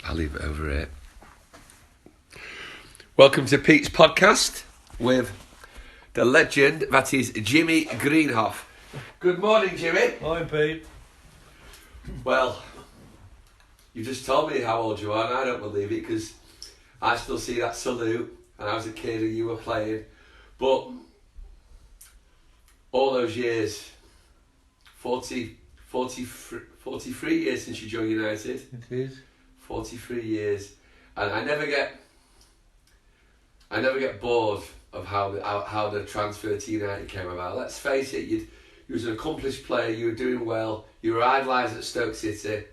I'll leave it over here. Welcome to Pete's podcast with the legend that is Jimmy Greenhoff. Good morning, Jimmy. Morning, Pete. Well, you just told me how old you are, and I don't believe it because I still see that salute, and I was a kid and you were playing. But all those years, 43 years since you joined United. It is. 43 years, and I never get bored of how the transfer to United came about. Let's face it, you was an accomplished player, you were doing well, you were idolised at Stoke City.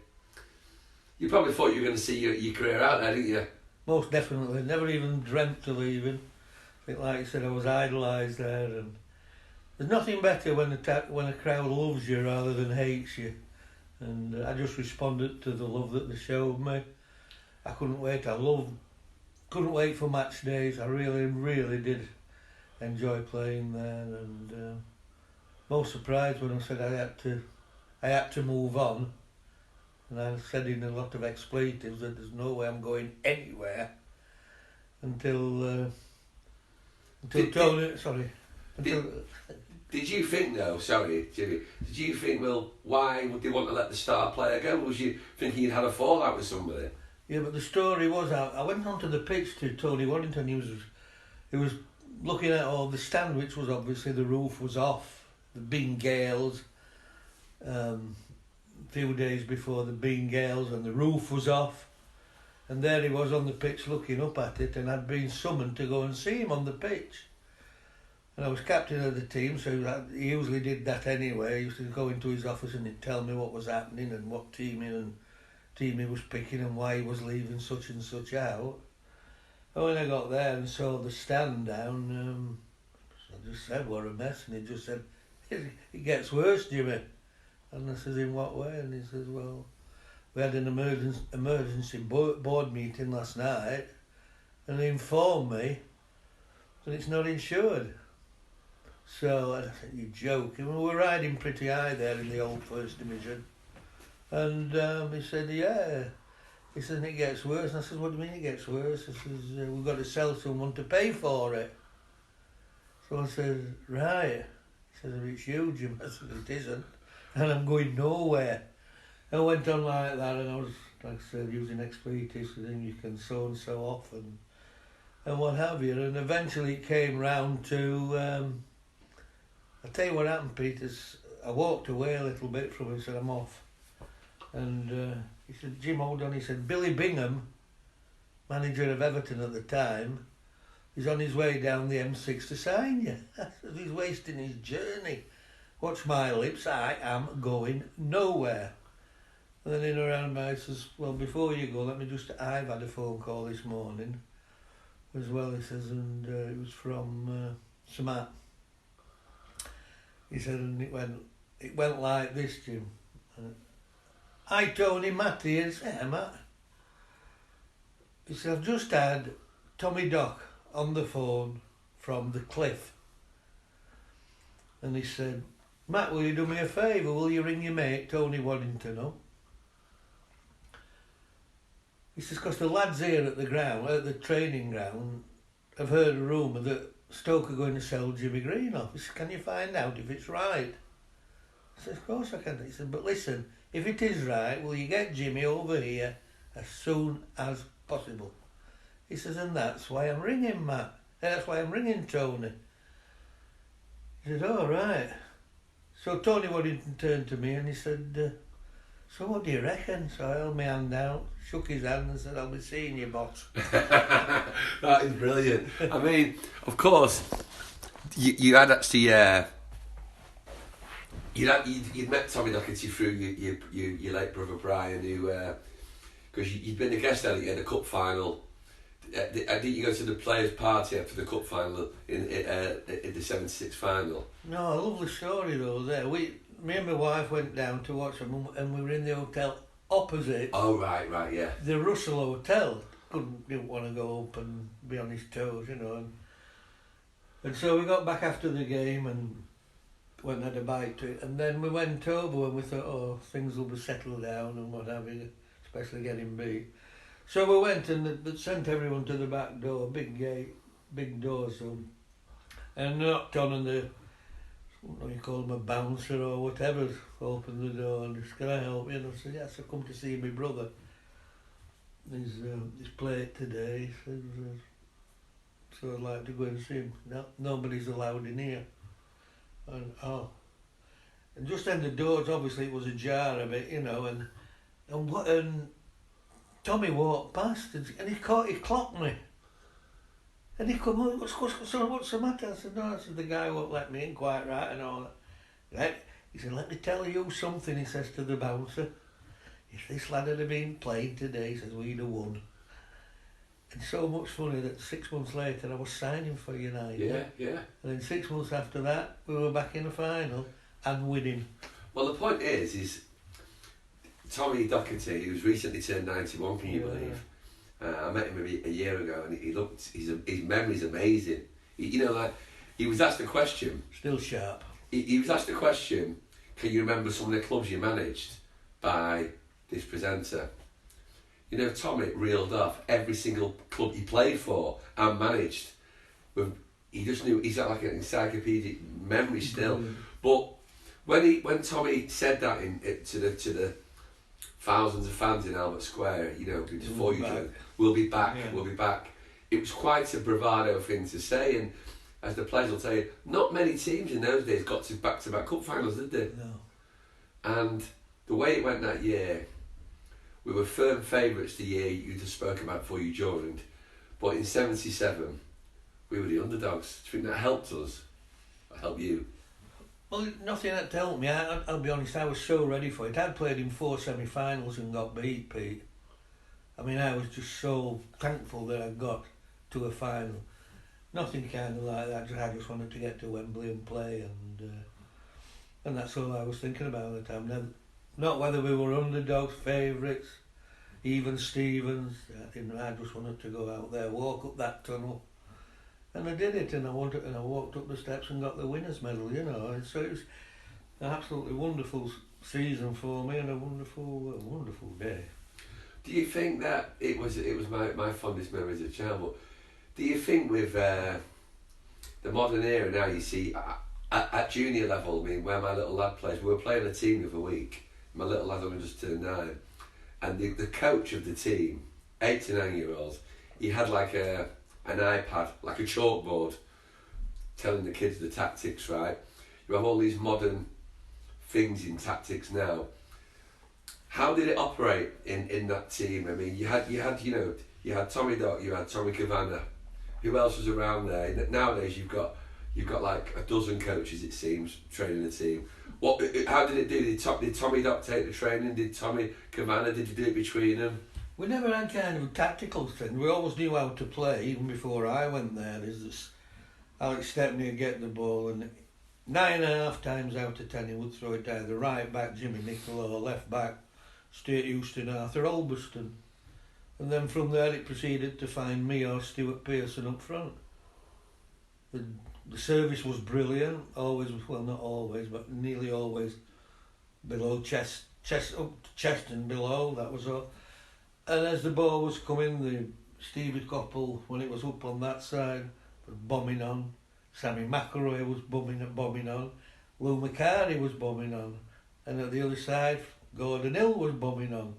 You probably thought you were going to see your career out there, didn't you? Most definitely. Never even dreamt of leaving. I think, like you said, I was idolised there, and there's nothing better when a crowd loves you rather than hates you. And I just responded to the love that they showed me. I couldn't wait. Couldn't wait for match days. I really did enjoy playing there, and most surprised when I said I had to move on. And I said in a lot of expletives that there's no way I'm going anywhere until Tony. Did you think though, sorry Jimmy, did you think, well, why would they want to let the star player go? Was you thinking you'd had a fallout with somebody? Yeah, but the story was, I went onto the pitch to Tony Waddington. He was looking at all the stand, which was obviously the roof was off, the been gales, a few days before the been gales, and the roof was off. And there he was on the pitch looking up at it, and I'd been summoned to go and see him on the pitch. And I was captain of the team, so he usually did that anyway. He used to go into his office and he'd tell me what was happening and what team he was picking and why he was leaving such and such out. And when I got there and saw the stand down, I just said, what a mess. And he just said, it gets worse, Jimmy. And I said, in what way? And he says, well, we had an emergency board meeting last night, and they informed me that it's not insured. So I said, you're joking. We were riding pretty high there in the old First Division. And he said, yeah. He said, and it gets worse. And I said, what do you mean it gets worse? He says, we've got to sell someone to pay for it. So I said, right. He says, if it's you, Jim. I said, it isn't. And I'm going nowhere. I went on like that, and I was, like I said, using expletives, and then you can so and so off and what have you. And eventually it came round to... I'll tell you what happened, Peter. I walked away a little bit from him and said, I'm off. And he said, Jim, hold on. He said, Billy Bingham, manager of Everton at the time, is on his way down the M6 to sign you. I said, he's wasting his journey. Watch my lips, I am going nowhere. And then in a roundabout, he says, well, before you go, I've had a phone call this morning as well, he says, and it was from Sir Matt. He said, and it went like this, Jim. Hi, Tony, Matt here. Yeah, Matt. He said, I've just had Tommy Dock on the phone from the Cliff. And he said, Matt, will you do me a favour? Will you ring your mate, Tony Waddington, up? He says, because the lads here at the training ground, have heard a rumour that Stoke are going to sell Jimmy Greenhoff. He said, can you find out if it's right? I said, of course I can. He said, but listen, if it is right, will you get Jimmy over here as soon as possible? He says, and that's why I'm ringing Matt. That's why I'm ringing Tony. He said, oh, right. So Tony Waddington turned to me and he said, so what do you reckon? So I held my hand out, shook his hand and said, I'll be seeing you, boss. That is brilliant. I mean, of course, you had actually, you'd met Tommy Docherty through your late brother Brian, who, because you'd been a guest at the cup final. Did you go to the players' party after the cup final in the 76 final? No, a lovely story though there. Me and my wife went down to watch them, and we were in the hotel opposite. Oh, right, yeah. The Russell Hotel. Didn't want to go up and be on his toes, you know. And so we got back after the game and went and had a bite to it. And then we went over and we thought, oh, things will be settled down and what have you, especially getting beat. So we went and they sent everyone to the back door, big gate, big door, so, and knocked on and the, what do you call them, a bouncer or whatever, opened the door and said, "Can I help you?" And I said, "Yes, I've come to see my brother. He's played today." He said, "So I'd like to go and see him." No, nobody's allowed in here. And and just then the doors, obviously it was ajar a bit, and Tommy walked past and he clocked me. And he come on, what's the matter? I said, "No," I said, "the guy won't let me in quite right and all that." Right? He said, "Let me tell you something," he says to the bouncer. "If this lad had been playing today," he says, "we'd have won." And so much funny that 6 months later I was signing for United. Yeah. And then 6 months after that we were back in the final and winning. Well, the point is Tommy Docherty, who's recently turned 91, can you believe? I met him maybe a year ago, and his memory's amazing. He was asked a question. Still sharp. He was asked a question, "Can you remember some of the clubs you managed?" by this presenter. Tommy reeled off every single club he played for and managed. He just knew, he's got like an encyclopedic memory still. But when Tommy said that to the thousands of fans in Albert Square, before you joke, we'll be back. It was quite a bravado thing to say, and as the players will tell you, not many teams in those days got to back-to-back cup finals, did they? No. And the way it went that year, we were firm favourites the year you just spoke about before you joined, but in '77 we were the underdogs. Do you think that helped us? Or helped you? Well, nothing had to help me. I'll be honest, I was so ready for it. I'd played in 4 semi-finals and got beat, Pete. I mean, I was just so thankful that I got to a final. Nothing kind of like that. I just wanted to get to Wembley and play, and that's all I was thinking about at the time. Not whether we were underdogs, favourites, even Stevens. I just wanted to go out there, walk up that tunnel, and I did it. And I walked up the steps and got the winners' medal. And so it was an absolutely wonderful season for me and a wonderful day. Do you think that it was my fondest memory as a child? But do you think with the modern era now, you see at junior level, I mean, where my little lad plays, we were playing a team the other week. My little lad only just turned 9, and the coach of the team, 8 to 9 year olds, he had like an iPad, like a chalkboard, telling the kids the tactics. Right, you have all these modern things in tactics now. How did it operate in that team? I mean, you had Tommy Dock, you had Tommy Kavanagh. Who else was around there? Nowadays, you've got like a dozen coaches, it seems, training the team. How did it do? Did Tommy Dock take the training? Did Tommy Kavanagh? Did you do it between them? We never had kind of a tactical thing. We always knew how to play, even before I went there. There's this Alex Stepney would get the ball, and 9.5 times out of 10 he would throw it either right back Jimmy Nicola or left back Stuart Houston, Arthur Ulverston. And then from there it proceeded to find me or Stuart Pearson up front. The service was brilliant, always, well not always, but nearly always below chest up to chest and below, that was all. And as the ball was coming, the Stevie Coppell, when it was up on that side, was bombing on. Sammy McElroy was bombing on. Lou McCarty was bombing on. And at the other side, Gordon Hill was bombing on.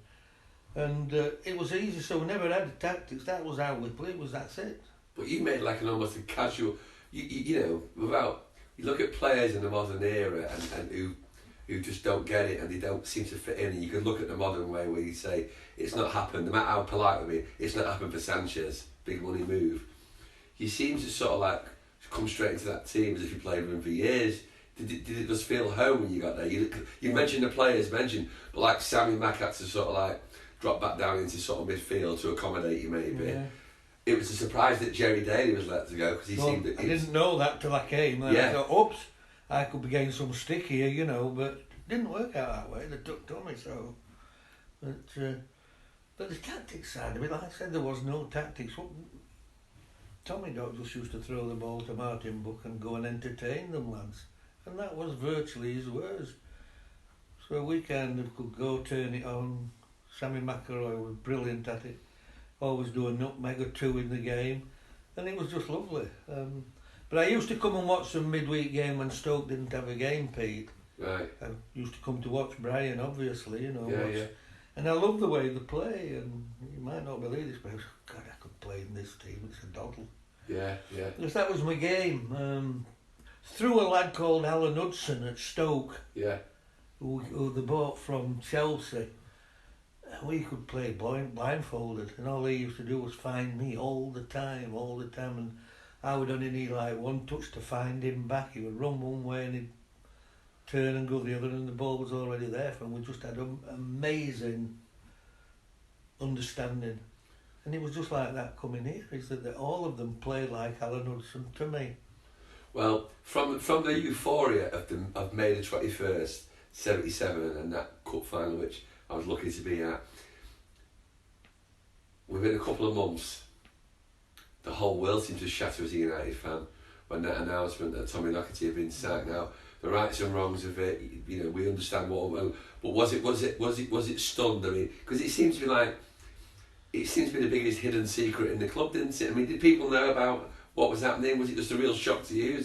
And it was easy, so we never had the tactics. That was how we played, that's it. But you made like an almost a casual, you look at players in the modern era and who just don't get it and they don't seem to fit in, and you can look at the modern way where you say, it's not happened, no matter how polite we be, it's not happened for Sanchez, big money move. You seem to sort of like come straight into that team as if you played with him for years. Did it just feel home when you got there? You mentioned the players, but like Sammy Mack had to sort of like drop back down into sort of midfield to accommodate you maybe. Yeah. It was a surprise that Jerry Daly was let to go because seemed that I didn't know that till I came. I thought, oops, I could be getting some stick here, but it didn't work out that way. They took me so. But the tactics side of it, like I said, there was no tactics. Tommy Dock just used to throw the ball to Martin Buck and go and entertain them lads. And that was virtually his words. So we kind of could go turn it on. Sammy McElroy was brilliant at it. always do a nutmeg or two in the game, and it was just lovely. But I used to come and watch some midweek game when Stoke didn't have a game, Pete. Right. I used to come to watch Brian, obviously, Yeah, yeah. And I love the way they play, and you might not believe this, but God, I could play in this team, it's a doddle. Yeah, yeah. Because that was my game. Through a lad called Alan Hudson at Stoke, Yeah. who they bought from Chelsea. We could play blindfolded, and all he used to do was find me all the time, and I would only need like one touch to find him back. He would run one way and he'd turn and go the other, and the ball was already there for him. We just had an amazing understanding, and it was just like that coming here. Is that all of them played like Alan Hudson to me. Well, from the euphoria of May the 21st, 77, and that cup final which I was lucky to be at, within a couple of months, the whole world seemed to shatter as a United fan when that announcement that Tommy Docherty had been sacked. Now, the rights and wrongs of it, you know, we understand what, but was it stunned? I mean, because it seems to be the biggest hidden secret in the club, didn't it? I mean, did people know about what was happening? Was it just a real shock to you?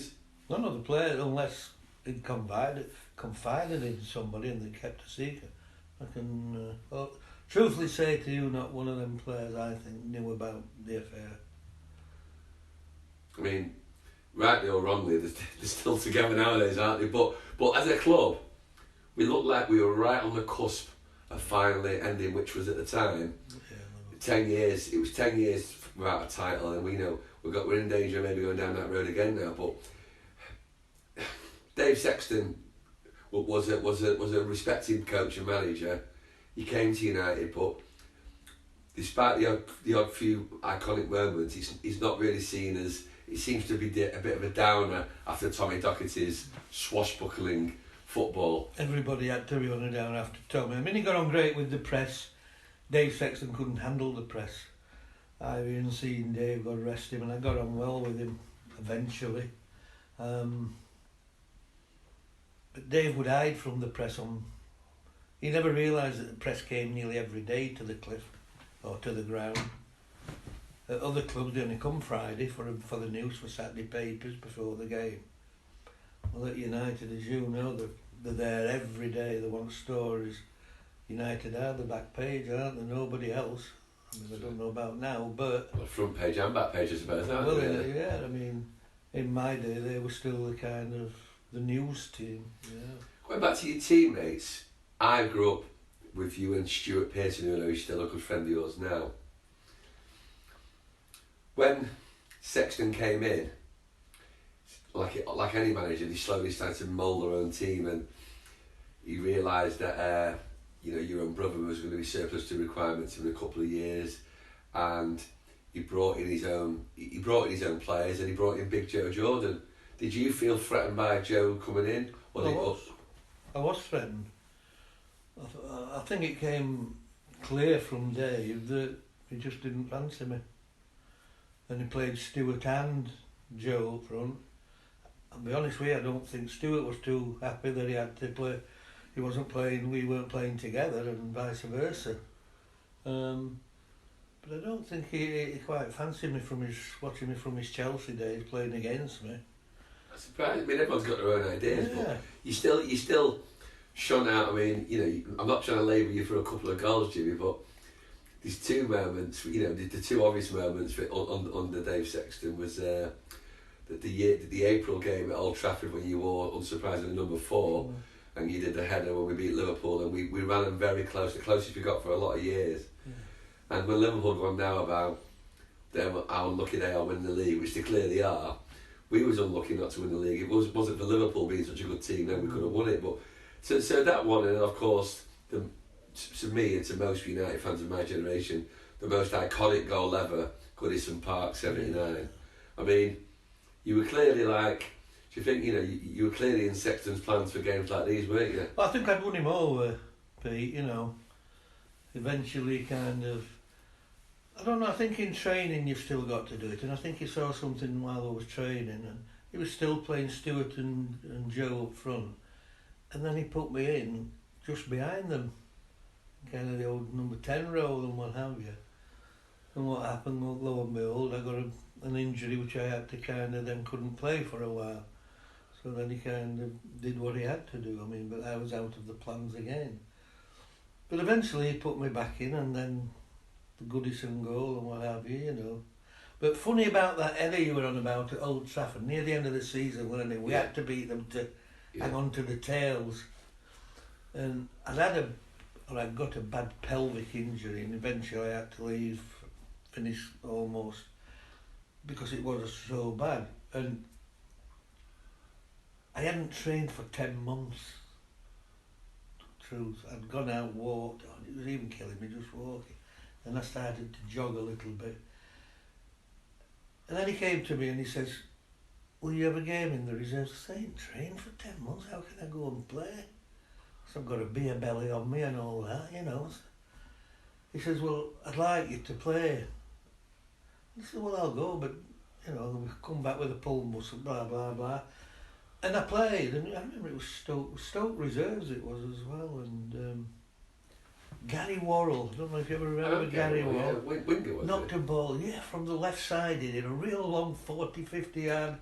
None of the players, unless they'd confided in somebody and they kept a secret. I can truthfully say to you, not one of them players I think knew about the affair. I mean, rightly or wrongly, they're still together nowadays, aren't they? But as a club, we looked like we were right on the cusp of finally ending, which was at the time 10 years. It was 10 years without a title, and we know we're in danger of maybe going down that road again now. But Dave Sexton was a respected coach and manager. He came to United, but despite the odd few iconic moments, he's not really seen as. It seems to be a bit of a downer after Tommy Docherty's swashbuckling football. Everybody had to run it down after Tommy. I mean, he got on great with the press. Dave Sexton couldn't handle the press. I've even seen Dave go arrest him, and I got on well with him eventually. But Dave would hide from the press. He never realised that the press came nearly every day to the cliff or to the ground. At other clubs, they only come Friday for the news for Saturday papers before the game. Well, at United, as you know, they're there every day. They want stories. United are the back page, aren't they? Nobody else. I mean, I don't know about now, but... Well, front page and back page, I suppose, aren't well, they? Yeah, I mean, in my day, they were still the kind of the news team. Yeah. Going back to your teammates, I grew up with you and Stuart Pearson, who I know is still a good friend of yours now. When Sexton came in, like any manager, they slowly started to mould their own team, and he realised that your own brother was going to be surplus to requirements in a couple of years, and he brought in his own players, and he brought in Big Joe Jordan. Did you feel threatened by Joe coming in? I was threatened. I think it came clear from Dave that he just didn't fancy me. And he played Stuart and Joe up front. I'll be honest with you, I don't think Stuart was too happy that he had to play. He wasn't playing, we weren't playing together, and vice versa. But I don't think he quite fancied me watching me from his Chelsea days playing against me. I'm surprised. I mean, everyone's got their own ideas, Yeah. but you still shone out. I mean, I'm not trying to label you for a couple of goals, Jimmy, but these two moments, the two obvious moments under Dave Sexton was the April game at Old Trafford when you wore, unsurprisingly, number 4, and you did the header when we beat Liverpool, and we ran them very close, the closest we got for a lot of years. Yeah. And when Liverpool gone now about them how unlucky they are winning the league, which they clearly are, we was unlucky not to win the league. It wasn't for Liverpool being such a good team, then we could have won it. But so that one, and of course, to me and to most United fans of my generation, the most iconic goal ever, Goodison Park, 79. I mean, you were clearly do you think, you were clearly in Sexton's plans for games like these, weren't you? Well, I think I'd won him over, Pete, eventually kind of... I don't know, I think in training you've still got to do it, and I think he saw something while I was training, and he was still playing Stuart and Joe up front, and then he put me in just behind them, kind of the old number 10 role and what have you. And what happened, well, lo and behold, I got an injury which I had to kind of then couldn't play for a while. So then he kind of did what he had to do. I mean, but I was out of the plans again. But eventually he put me back in, and then the Goodison goal and what have you, you know. But funny about that header you were on about at Old Trafford, near the end of the season, wasn't it? We had to beat them to hang on to the tails. And I'd got a bad pelvic injury, and eventually I had to leave, finish almost, because it was so bad. And I hadn't trained for 10 months. Truth, I'd gone out, walked, it was even killing me just walking. And I started to jog a little bit. And then he came to me and he says, will you have a game in the reserves? I said, I ain't trained for 10 months, how can I go and play? So I've got a beer belly on me and all that, you know. He says, well, I'd like you to play. I said, well, I'll go, but, you know, we've come back with a pull muscle, blah, blah, blah. And I played, and I remember it was Stoke Reserves it was as well, and Gary Worrell, I don't know if you ever remember Gary Worrell. Yeah, winger, was knocked a ball, from the left side. He did a real long 40, 50 yard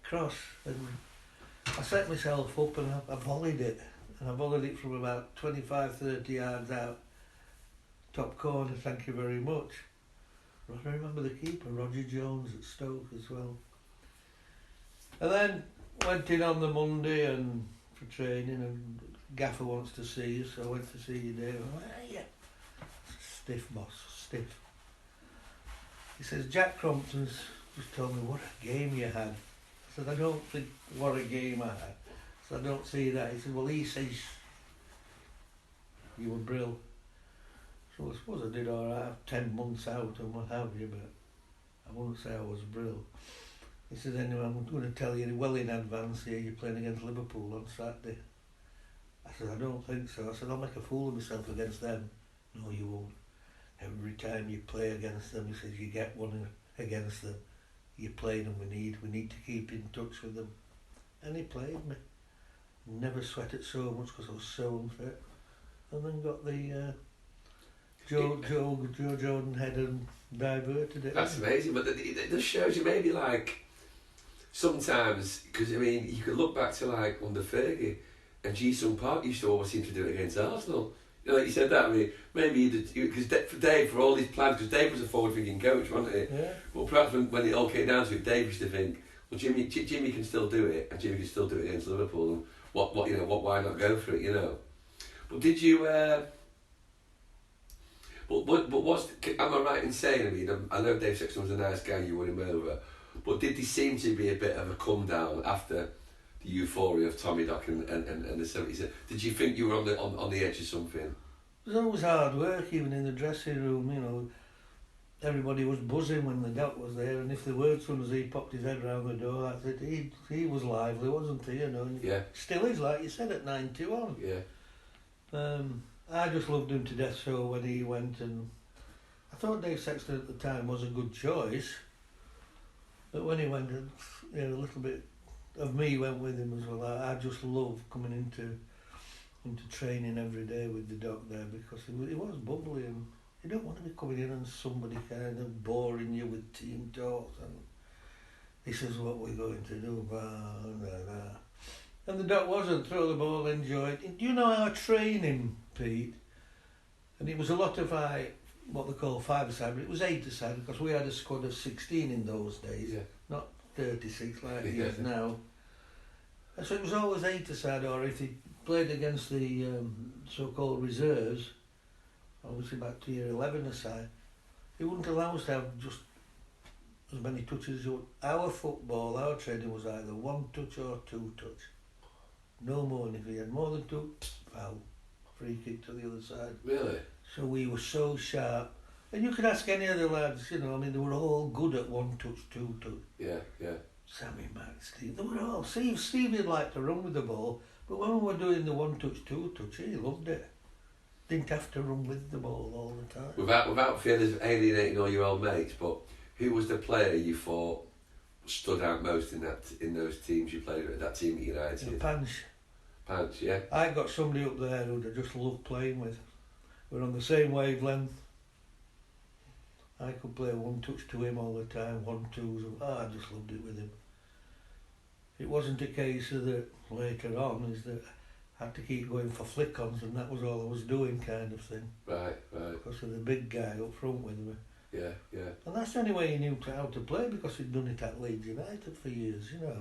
cross, and I set myself up and I volleyed it, and I volleyed it from about 25, 30 yards out, top corner, thank you very much. I remember the keeper, Roger Jones at Stoke as well. And then went in on the Monday and for training, and Gaffer wants to see you, so I went to see you, Dave. I went, yeah. Stiff, boss, stiff. He says, Jack Crompton's just told me what a game you had. I said, I don't think what a game I had. So I don't see that. He said, well, he says you were brill. So I suppose I did all right, 10 months out and what have you, but I wouldn't say I was brill. He said, anyway, I'm going to tell you well in advance here, you're playing against Liverpool on Saturday. I said, I don't think so. I said, I'll make a fool of myself against them. No, you won't. Every time you play against them, he says, you get one against them. You're playing them, we need to keep in touch with them. And he played me. Never sweated so much because I was so unfit. And then got the Joe Jordan head and diverted it. That's amazing, but it just shows you maybe like sometimes, because I mean you could look back to like under Fergie and Ji-Sung Park used to always seem to do it against Arsenal. You know, like you said that, I mean, maybe because for Dave, for all these plans, because Dave was a forward-thinking coach, wasn't he? Yeah. Well, perhaps when it all came down to it, Dave used to think, well, Jimmy can still do it, and Jimmy can still do it against Liverpool, and why not go for it, you know? But did you? But what's? Am I right in saying? I mean, I know Dave Sexton was a nice guy, you won him over, but did there seem to be a bit of a come down after the euphoria of Tommy Dock and the 70s? Did you think you were on the edge of something? It was always hard work, even in the dressing room, you know. Everybody was buzzing when the Doc was there, and if there were, as soon as he popped his head round the door, that's it. He was lively, wasn't he, you know? And yeah. Still is, like you said, at 91. Yeah. I just loved him to death, so when he went, and I thought Dave Sexton at the time was a good choice, but when he went, you know, a little bit of me went with him as well. I just love coming into training every day with the Doc there, because he was bubbly, and you don't want to be coming in and somebody kind of boring you with team talks and this is what we're going to do, blah, blah, blah. And the Doc wasn't, throw the ball, enjoy it. Do you know our training, Pete? And it was a lot of what they call five-a-side, but it was eight-a-side because we had a squad of 16 in those days, yeah. Not 36 like it is now. And so it was always eight-a-side, or if he played against the so-called reserves, obviously back to year 11-a-side, he wouldn't allow us to have just as many touches as you would. Our football, our training was either one touch or two touch. No more, and if he had more than two, foul. Free kick to the other side. Really? So we were so sharp. And you could ask any of the lads, you know, I mean, they were all good at one touch, two touch. Yeah, yeah. Sammy, Matt, Steve, they were all. Steve liked to run with the ball, but when we were doing the one touch, two touch, he loved it. Didn't have to run with the ball all the time. Without feeling of alienating all your old mates, but who was the player you thought stood out most in those teams you played with, that team at United? Panch, yeah. I got somebody up there who I just loved playing with. We're on the same wavelength. I could play one touch to him all the time, 1-2s. I just loved it with him. It wasn't a case of that later on, is that I had to keep going for flick-ons and that was all I was doing, kind of thing. Right. Because of the big guy up front with me. Yeah. And that's the only way he knew how to play, because he'd done it at Leeds United for years, you know.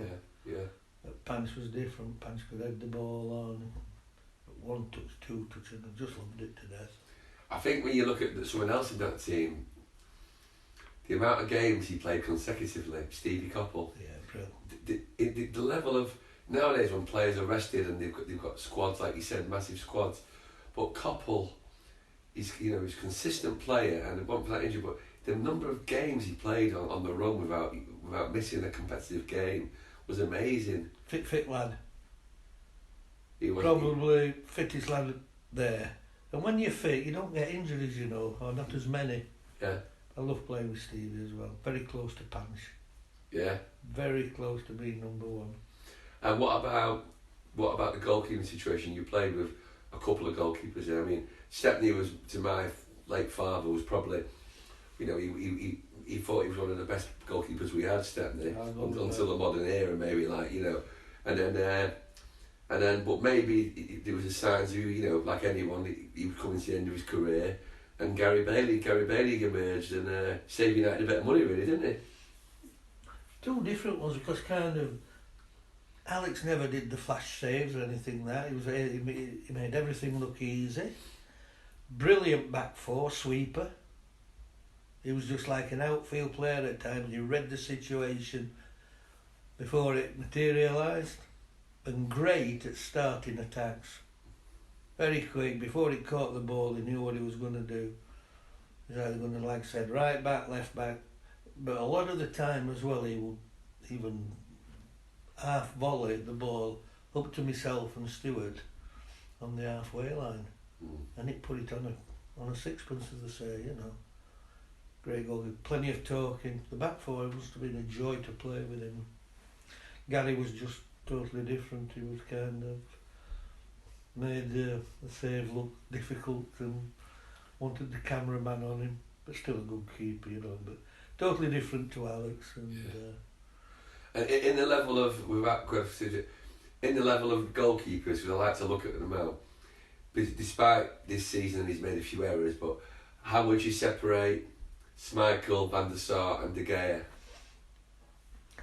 Yeah. But Pants was different. Pants could head the ball on. One touch, two touch, and I just loved it to death. I think when you look at someone else in that team, the amount of games he played consecutively, Stevie Coppell. Yeah, brilliant. The level of nowadays when players are rested and they've got squads, like you said, massive squads, but Coppell, he's a consistent player and it wasn't for that injury, but the number of games he played on the run without missing a competitive game was amazing. Fit lad. He was probably fittest lad there. And when you're fit, you don't get injuries, or not as many. Yeah. I love playing with Stevie as well. Very close to Punch. Yeah. Very close to being number one. And what about the goalkeeping situation? You played with a couple of goalkeepers there. I mean, Stepney was, to my late father, was probably, he thought he was one of the best goalkeepers we had, Stepney, until the modern era, maybe, and then, but maybe there was a signs who, like anyone, he was coming to the end of his career, and Gary Bailey emerged and saved United a bit of money, really, didn't he? Two different ones, because kind of Alex never did the flash saves or anything like that. He made everything look easy. Brilliant back four, sweeper. He was just like an outfield player at times. You read the situation before it materialised. And great at starting attacks. Very quick, before he caught the ball, he knew what he was going to do. He was either going to, like I said, right back, left back. But a lot of the time as well, he would even half volley the ball up to myself and Stewart on the halfway line. And he put it on a sixpence, as they say, Great goal, plenty of talking. The back four must have been a joy to play with him. Gary was just totally different. He was kind of made the save look difficult and wanted the cameraman on him, but still a good keeper, but totally different to Alex. And in the level of, in the level of goalkeepers, because I like to look at them now, despite this season he's made a few errors, but how would you separate Schmeichel, Van der Sar and De Gea?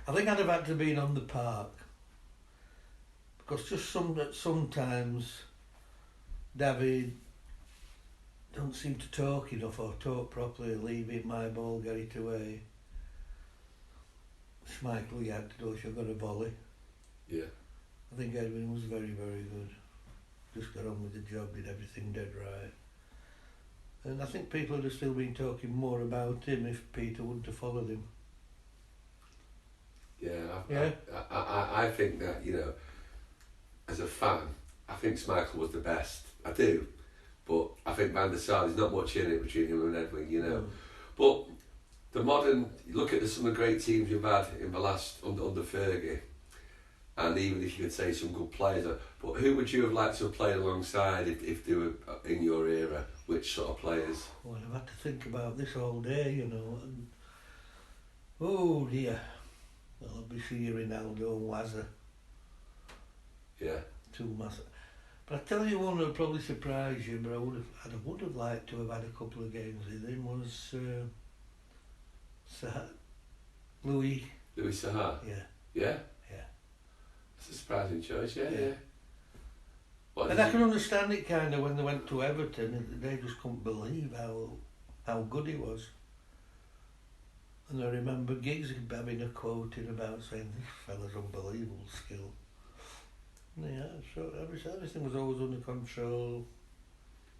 I think I'd have had to be on the park. Because just sometimes David don't seem to talk enough or talk properly, leave it, my ball, get it away. Schmeichel, you had to do if you've got a volley. Yeah. I think Edwin was very, very good. Just got on with the job, did everything dead right. And I think people would have still been talking more about him if Peter wouldn't have followed him. Yeah, I think that, as a fan, I think Schmeichel was the best. I do. But I think Van der Sar, there's not much in it between him and Edwin, But the modern, look at some of the great teams we've had in the last, under Fergie, and even if you could say some good players, but who would you have liked to have played alongside if they were in your era? Which sort of players? Well, I've had to think about this all day, and oh dear. Well, obviously Ronaldo and Wazza. Yeah. Two massive. But I tell you one that would probably surprise you, but I would have liked to have had a couple of games with him, was Louis. Louis Saha? Yeah. Yeah? Yeah. That's a surprising choice, yeah. And I can understand it kind of when they went to Everton, and they just couldn't believe how good he was. And I remember Giggs having a quote in about saying, this fella's unbelievable skill. Yeah, so everything was always under control.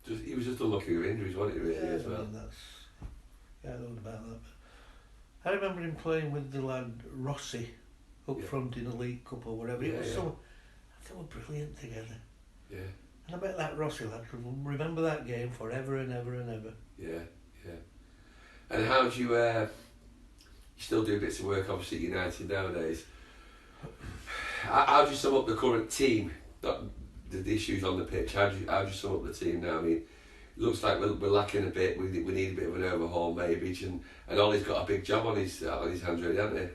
He was just unlucky with injuries, wasn't he, really, as well? I don't know about that. But I remember him playing with the lad Rossi up front in a League Cup or whatever. It was so, they were brilliant together. Yeah. And I bet that Rossi lad could remember that game forever and ever and ever. Yeah. And how do you, you still do bits of work obviously at United nowadays. How do you sum up the current team, the issues on the pitch? How do you sum up the team now? I mean, looks like we're lacking a bit. We need a bit of an overhaul maybe. And Ollie's got a big job on his hands really, hasn't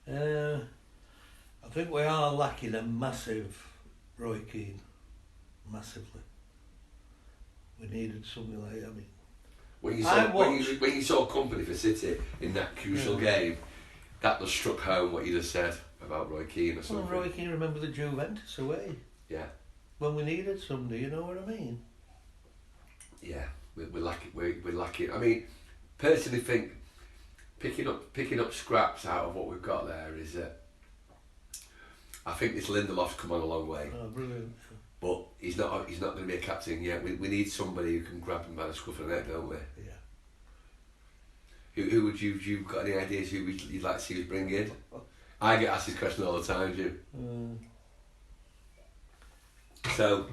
Yeah. I think we are lacking a massive Roy Keane. Massively. We needed something like that. I mean, when you saw company for City in that crucial game, that just struck home what you just said about Roy Keane or something. Well, Roy Keane, remember the Juventus away? Yeah. When we needed somebody, you know what I mean? Yeah, we're lacking. I mean, personally think picking up scraps out of what we've got there is that I think this Lindelof's come on a long way. Oh, brilliant. But he's not going to be a captain yet. We need somebody who can grab him by the scruff of the neck, don't we? Yeah. Who would you've got any ideas who you'd like to see us bring in? I get asked this question all the time, Jim. So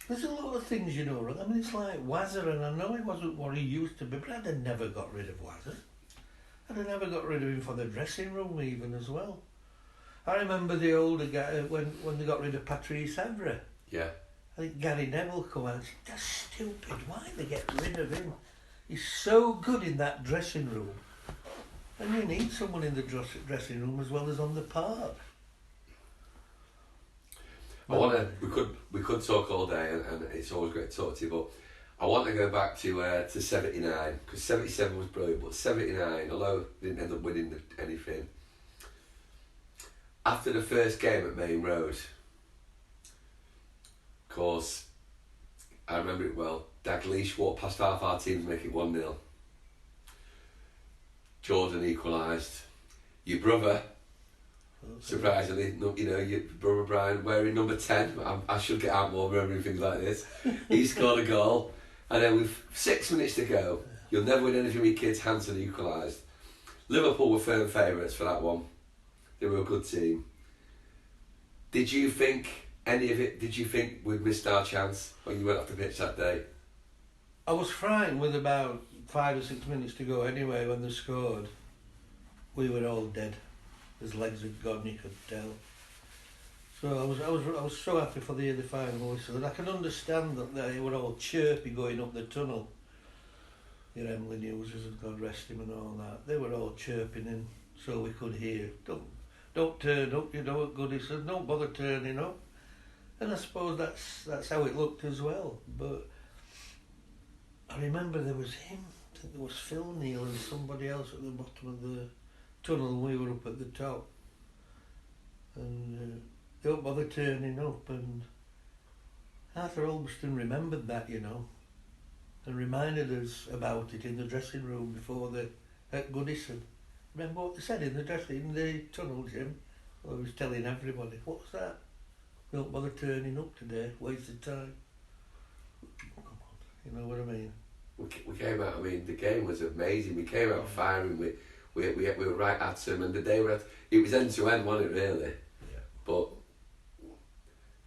there's a lot of things, you know. I mean, it's like Wazza, and I know he wasn't what he used to be, but I'd have never got rid of Wazza. I'd have never got rid of him for the dressing room even as well. I remember the older guy when they got rid of Patrice Evra. Yeah. I think Gary Neville come out and said, "That's stupid. Why they get rid of him? He's so good in that dressing room." And you need someone in the dressing room as well as on the park. We could talk all day, and it's always great to talk to you. But I want to go back to '79 because '77 was brilliant, but '79, although they didn't end up winning anything. After the first game at Main Road, of course, I remember it well. Dalglish walked past half our team to make it 1-0. Jordan equalised. Your brother, surprisingly, your brother Brian, wearing number 10, I should get out more remembering things like this. He scored a goal, and then with 6 minutes to go, you'll never win anything with your kids. Hanson equalised. Liverpool were firm favourites for that one. They were a good team. Did you think any of it? Did you think we'd missed our chance when you went off the pitch that day? I was frightened with about 5 or 6 minutes to go anyway when they scored. We were all dead. His legs had gone, you could tell. So I was so happy for the final whistle. And I can understand that they were all chirpy going up the tunnel. Your Emily Newses, and God rest him and all that. They were all chirping in so we could hear. Don't turn up, you know what good he said, don't bother turning up. And I suppose that's how it looked as well. But I remember there was him, I think there was Phil Neal and somebody else at the bottom of the tunnel and we were up at the top. And don't bother turning up, and Arthur Olberston remembered that, you know, and reminded us about it in the dressing room before at Goodison. Remember what they said in the tunnel, Jim? Well, he was telling everybody, what was that? Don't bother turning up today, wasted time. Come on, you know what I mean? We came out, I mean, the game was amazing. We came out firing, we were right at them, and the day it was end to end, wasn't it, really? Yeah. But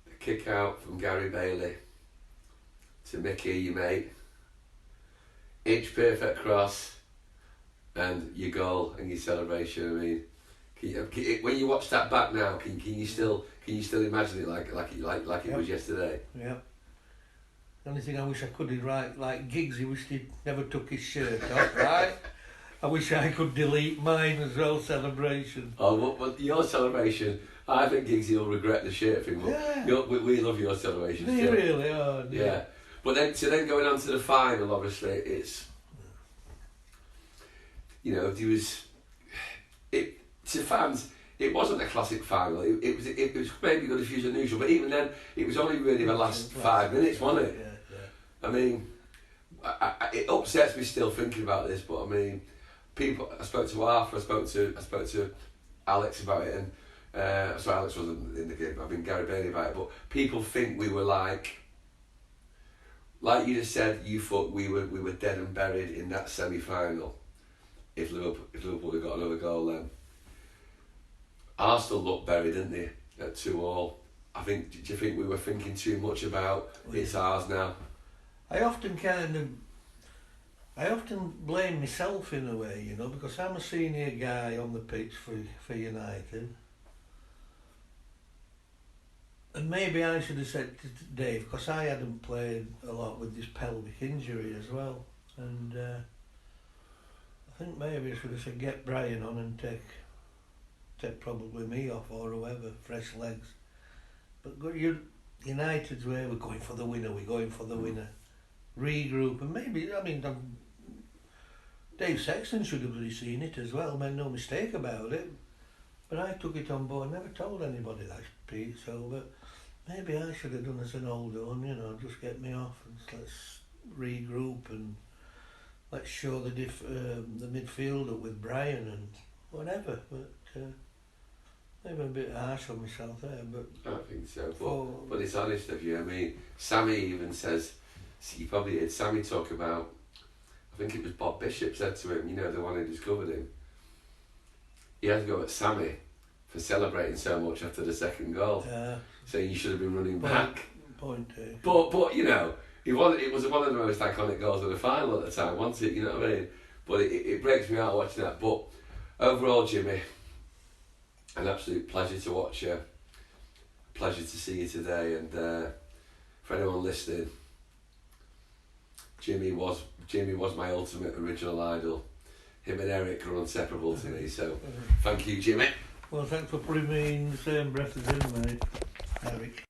the kick out from Gary Bailey to Mickey, your mate, inch perfect cross, and your goal and your celebration. I mean, when you watch that back now, can you still imagine it like it was yesterday? Yeah. The only thing I wish I could is like Giggs. He wished he never took his shirt off. Right. I wish I could delete mine as well. Celebration. Oh, well, your celebration. I think Giggsy will regret the shirt thing. Yeah. We love your celebration. Do you really? Oh, yeah. Yeah. But then going on to the final, obviously, it's. You know, to fans, it wasn't a classic final. It was maybe good if it was unusual, but even then, it was only really the last 5 minutes, wasn't it? Yeah. I mean, it upsets me still thinking about this, but I mean, people. I spoke to Arthur, I spoke to Alex about it, and so Alex wasn't in the game. I mean, Gary Bailey about it, but people think we were like you just said. You thought we were dead and buried in that semi-final. If Liverpool had got another goal, then Arsenal looked buried, didn't they, at 2-2? Do you think we were thinking too much about it's ours now? I often blame myself in a way, you know, because I'm a senior guy on the pitch for United. And maybe I should have said to Dave, because I hadn't played a lot with this pelvic injury as well, and I think maybe I should have said get Brian on and take probably me off or whoever, fresh legs. But United's way, we're going for the winner, regroup, and maybe, I mean, Dave Sexton should have really seen it as well, made no mistake about it, but I took it on board, never told anybody that, Pete, so, but maybe I should have done as an old one, you know, just get me off and let's regroup and let's show the midfielder with Brian and whatever, but maybe I'm a bit harsh on myself there, but... I think so, but it's honest of you. I mean, Sammy even says, you probably heard Sammy talk about, I think it was Bob Bishop said to him, you know, the one who discovered him, he had to go at Sammy for celebrating so much after the second goal, saying you should have been running back. Point taken. But you know, it was one of the most iconic goals of the final at the time, wasn't it? You know what I mean? But it breaks me out watching that. But overall, Jimmy, an absolute pleasure to watch you. Pleasure to see you today. And for anyone listening, Jimmy was my ultimate original idol. Him and Eric are inseparable to me. So thank you, Jimmy. Well, thanks for putting me in the same breath as him, mate, Eric.